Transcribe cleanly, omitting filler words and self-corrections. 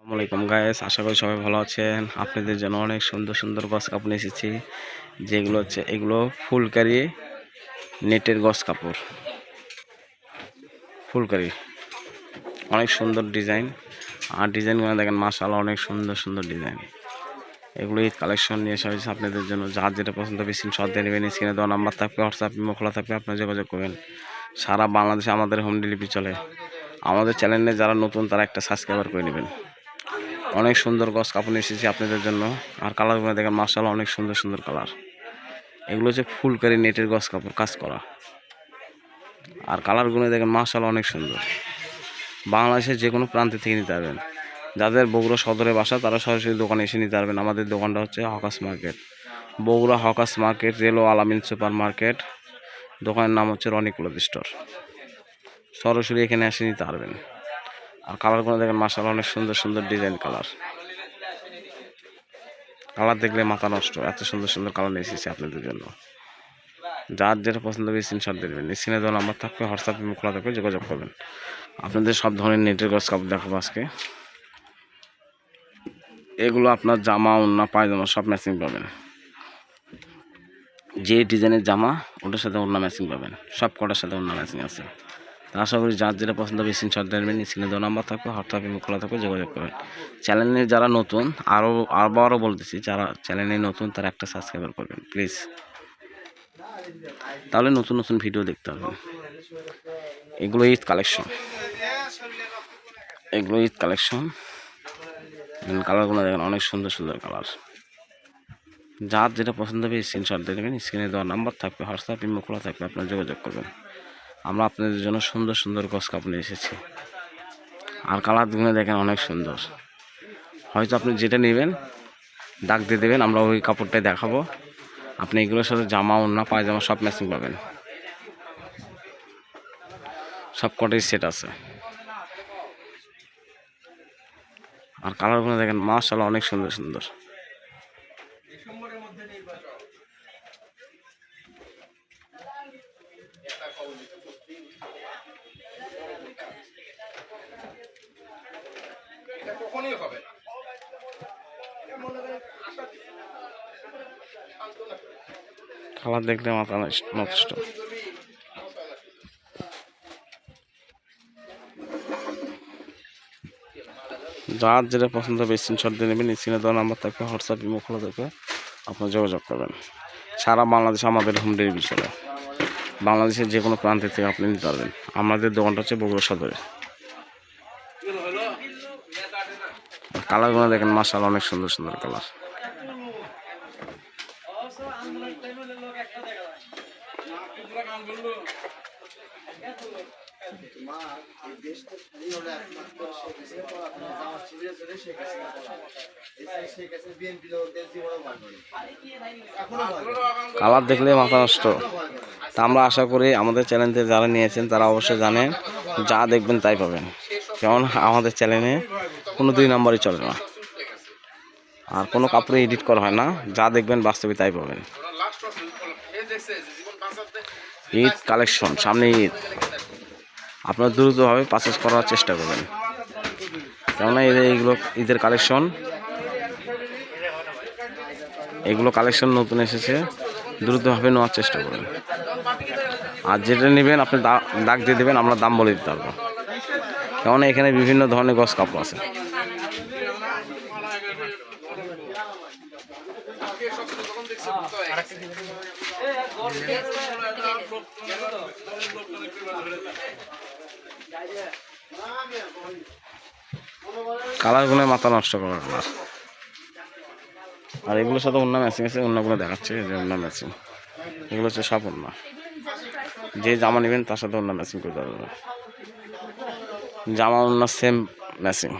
আসসালামাইকুম গাইস, আশা করি সবাই ভালো আছেন। আপনাদের জন্য অনেক সুন্দর সুন্দর গস কাপড় নিয়ে এসেছি, যেগুলো হচ্ছে এগুলো ফুলকারি নেটের গস কাপড়। ফুলকারি অনেক সুন্দর ডিজাইন, আর ডিজাইনগুলো দেখেন মাশাআল্লাহ, অনেক সুন্দর সুন্দর ডিজাইন। এগুলো ঈদ কালেকশন নিয়ে এসে হয়েছে আপনাদের জন্য। যার যেটা পছন্দ হবে স্ক্রিনশট দিয়ে নেবেন। স্ক্রিনে দেওয়া নাম্বার থাকবে, হোয়াটসঅ্যাপ ইমো খোলা থাকবে, আপনারা যোগাযোগ করবেন। সারা বাংলাদেশে আমাদের হোম ডেলিভারি চলে। আমাদের চ্যানেলে যারা নতুন তারা একটা সাবস্ক্রাইবার করে নেবেন। অনেক সুন্দর গস কাপড় নিয়ে এসেছি আপনাদের জন্য। আর কালারগুলো দেখেন মাশাআল্লাহ, অনেক সুন্দর সুন্দর কালার। এগুলো হচ্ছে ফুলকারি নেটের গস কাপড় কাজ করা। আর কালারগুলো দেখেন মাশাআল্লাহ, অনেক সুন্দর। বাংলাদেশের যে কোনো প্রান্তে থেকে নিতে পারবেন। যাদের বগুড়া সদরে বাসা তারা সরাসরি দোকানে এসে নিতে পারবেন। আমাদের দোকানটা হচ্ছে hawkers market, Bogura hawkers market, রেলো আলামিন সুপার মার্কেট। দোকানের নাম হচ্ছে রনি ক্লথ স্টোর। সরাসরি এখানে এসে নিতে পারবেন। আর কালারগুলো দেখেন মাশাআল্লাহ, অনেক সুন্দর সুন্দর ডিজাইন কালার। কালার দেখলে মাথা নষ্ট, এত সুন্দর সুন্দর কালার নিয়ে এসেছি আপনাদের জন্য। যার যেটা পছন্দ হবে স্ক্রিনশট দেবেন। স্ক্রিনে দেওয়া নাম্বার থাকবে, হোয়াটসঅ্যাপ ইমো খোলা থাকবে, যোগাযোগ করবেন। আপনাদের সব ধরনের নেটের গস কাপড় দেখাবো আজকে। এগুলো আপনার জামা, ওড়না, পায়জামা সব ম্যাচিং পাবেন। যে ডিজাইনের জামা ওটার সাথে ওড়না ম্যাচিং পাবেন, সব কটার সাথে ওড়না ম্যাচিং আছে। তা আশা করি যার যেটা পছন্দ হবে স্ক্রিনশট দেবেন। স্ক্রিনে দেওয়া নাম্বার থাকবে, হোয়াটসঅ্যাপ ইমো খোলা থাকবে, যোগাযোগ করবেন। চ্যানেলে যারা নতুন, আবারও বলতেছি, যারা চ্যানেলে নতুন তারা একটা সাবস্ক্রাইবার করবেন প্লিজ, তাহলে নতুন নতুন ভিডিও দেখতে পারবেন। এগুলো ঈদ কালেকশন, এগুলো ঈদ কালেকশন। কালারগুলো দেখেন অনেক সুন্দর সুন্দর কালার। যার যেটা পছন্দ হবে স্ক্রিনশট দেবেন। স্ক্রিনে দেওয়া নাম্বার থাকবে, হোয়াটসঅ্যাপ ইমো খোলা থাকবে, আপনারা যোগাযোগ করবেন। আমরা আপনাদের জন্য সুন্দর সুন্দর গস কাপড় নিয়ে এসেছি। আর কালারগুলো দেখেন অনেক সুন্দর। হয়তো আপনি যেটা নেবেন ডাক দিয়ে দেবেন, আমরা ওই কাপড়টাই দেখাবো। আপনি এগুলোর সাথে জামা, ওড়না, পায়জামা সব ম্যাচিং পাবেন। সব কটাই সেট আছে। আর কালারগুলো দেখেন মাশাআল্লাহ, অনেক সুন্দর সুন্দর। কালার দেখলে মাথা নষ্ট। যার যেটা পছন্দ হবে স্ক্রিনশট দিয়ে নেবেন। স্ক্রিনে দেওয়া নাম্বার থাকবে, হোয়াটসঅ্যাপ ইমো খোলা থাকবে, আপনারা যোগাযোগ করবেন। সারা বাংলাদেশে আমাদের হোম ডেলিভারি চলে। বাংলাদেশের যে কোনো প্রান্ত থেকে আপনি নিতে পারবেন। আমাদের দোকানটা হচ্ছে বগুড়া সদরে। কালারগুলো দেখেন মাশাআল্লাহ, অনেক সুন্দর সুন্দর কালার। কালার দেখলে মাথা নষ্ট। তা আমরা আশা করি আমাদের চ্যানেল থেকে যারা নিয়েছেন তারা অবশ্যই জানেন, যা দেখবেন তাই পাবেন। যেমন আমাদের চ্যানেলে কোনো 2 নম্বরই চলে না, আর কোনো কাপড়ে এডিট করা হয় না। যা দেখবেন বাস্তবে তাই পাবেন। ঈদ কালেকশন, সামনে ঈদ, আপনারা দ্রুতভাবে পারচেজ করার চেষ্টা করবেন। কেননা এইগুলো ঈদের কালেকশন, এগুলো কালেকশন নতুন এসেছে, দ্রুতভাবে নেওয়ার চেষ্টা করবেন। আর যেটা নেবেন আপনি ডাক দিয়ে দেবেন, আমরা দাম বলে দিতে পারবো। কেননা এখানে বিভিন্ন ধরনের গস কাপড় আছে। কালারগুলো মাথা নষ্ট করার কালার। আর এগুলোর সাথে অন্য ম্যাচিং আছে, অন্যগুলো দেখাচ্ছে যে অন্য ম্যাচিং। এগুলো হচ্ছে সব অন্য, যে জামা নেবেন তার সাথে অন্য ম্যাচিং করতে পারবেন। জামা অন্য সেম ম্যাচিং।